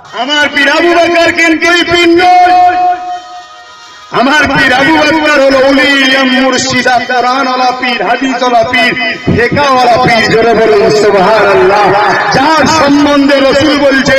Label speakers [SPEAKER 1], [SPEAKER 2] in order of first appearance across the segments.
[SPEAKER 1] আমার পীর আবু বকর কিন্তু পীর নয়, আমার পীর আবু বকর হলো উলিয়াম মুর্শিদা কোরআনওয়ালা পীর, হাদিসওয়ালা পীর, ফিকহওয়ালা পীর। জোরে বলুন সুবহানাল্লাহ। যার সম্বন্ধে রাসূল বলছে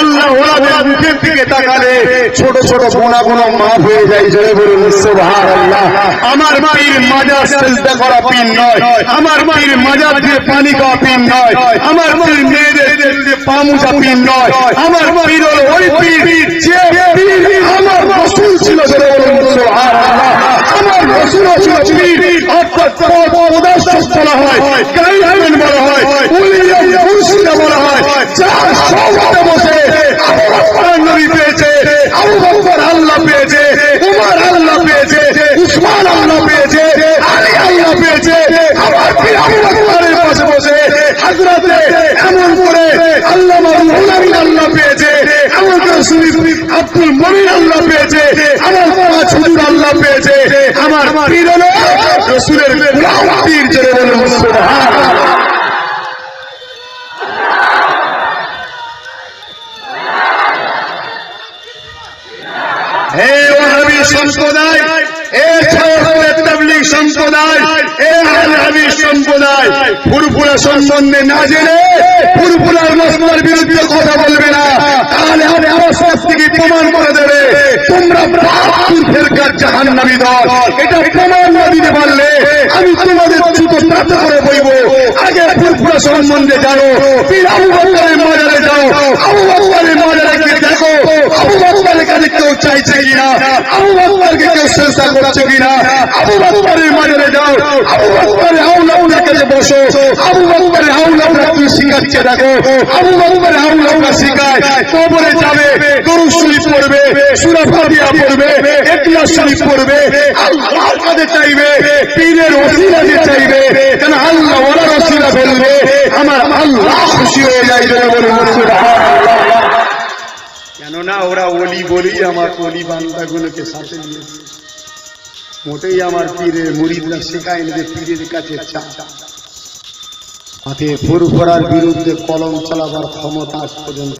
[SPEAKER 1] আল্লাহ ওয়ালাদের মুখের দিকে তাকালে ছোট ছোট গুনাহ মাফ হয়ে যায়। জোরে বলুন সুবহানাল্লাহ। আমার পীর মাজার সিজদা করা পীর নয়, আমার পীর মাজার দিয়ে পানি খাওয়া পীর নয়, আমার পীর মেয়েদের দিয়ে পা মুছা পীর নয়, আমার পীর হলো ওই পীর যে পীর আমার রাসূল ছিল। জোরে বলুন সুবহানাল্লাহ। আমার রাসূল ছিল পীর, অর্থাৎ পদদর্শক বলা হয়, গাইডলাইন বলা হয়, উলিয়া মুর্শিদা বলা হয়। যার সঙ্গে বসে আবু বকর নবী পেয়েছে, আবু বকর আল্লাহ পেয়েছে, উমর আল্লাহ পেয়েছে, উসমান আল্লাহ পেয়েছে, আলী আল্লাহ পেয়েছে। আমার পীর আবু বকরের পাশে বসে হযরতে এমন করে আল্লামা রুহুল আমিন আল্লাহ পেয়েছে, এমন করে শরীফ আব্দুল মুমিন আল্লাহ পেয়েছে, আমার পাঁচ হুজুর আল্লাহ পেয়েছে। আমার পীর হলো রাসূলের গোলাম পীর। জোরে বলুন সুবহানাল্লাহ। হে ওয়াহাবি সম্প্রদায়, এ ছায়াতলের তাবলীগ সম্প্রদায়, এ আহলে হাদিস সম্প্রদায়, ফুরফুরা সম্বন্ধে না জেনে ফুরফুরার মাসলার বিরুদ্ধে কথা বলবে না, তাহলে আমি আমার থেকে প্রমাণ করে দেবে তোমরা বাহাত্তর ফেরকার জাহান্নামী দল। এটা প্রমাণ না দিতে পারলে আমি তোমাদের জুতো প্রাপ্ত করে বইব। আগে ফুরফুরা সম্বন্ধে জানো, পীর আবু বকরের মাজারে যাও, আবু বকরের মাজারে গিয়ে দেখো আবু বকরের কাছে কেউ চাইছে কিনা, আবু বকরকে কেউ সিজদা করছে কিনা। আবু বকরের মাজারে যাও, আবু বকরের আউলাদের কাছে বসো, আবু বকরের আউলাদরা কি শিখাচ্ছে দেখো। আবু বকরের আউলাদরা শিখায় কবরে যাবে, দরুদ শরীফ পড়বে, সূরা ফাতিহা পড়বে, ইখলাস শরীফ পড়বে, আল্লাহর কাছে চাইবে, পীরের ওসিলা দিয়ে চাইবে। কেন আল্লাহ ওয়ালা ওসিলা বললে আমার আল্লাহ খুশি হয়ে যায়। জোরে বলুন সুবহানাল্লাহ। কেননা ওরা ওলি বলেই আমার ওলি বান্দাগুলোকে সাথে নিয়েছে। মোটেই আমার পীরের মুরিদরা শেখায়নি যে পীরের কাছে চা। ফুরফুরার বিরুদ্ধে কলম চালাবার ক্ষমতা আজ পর্যন্ত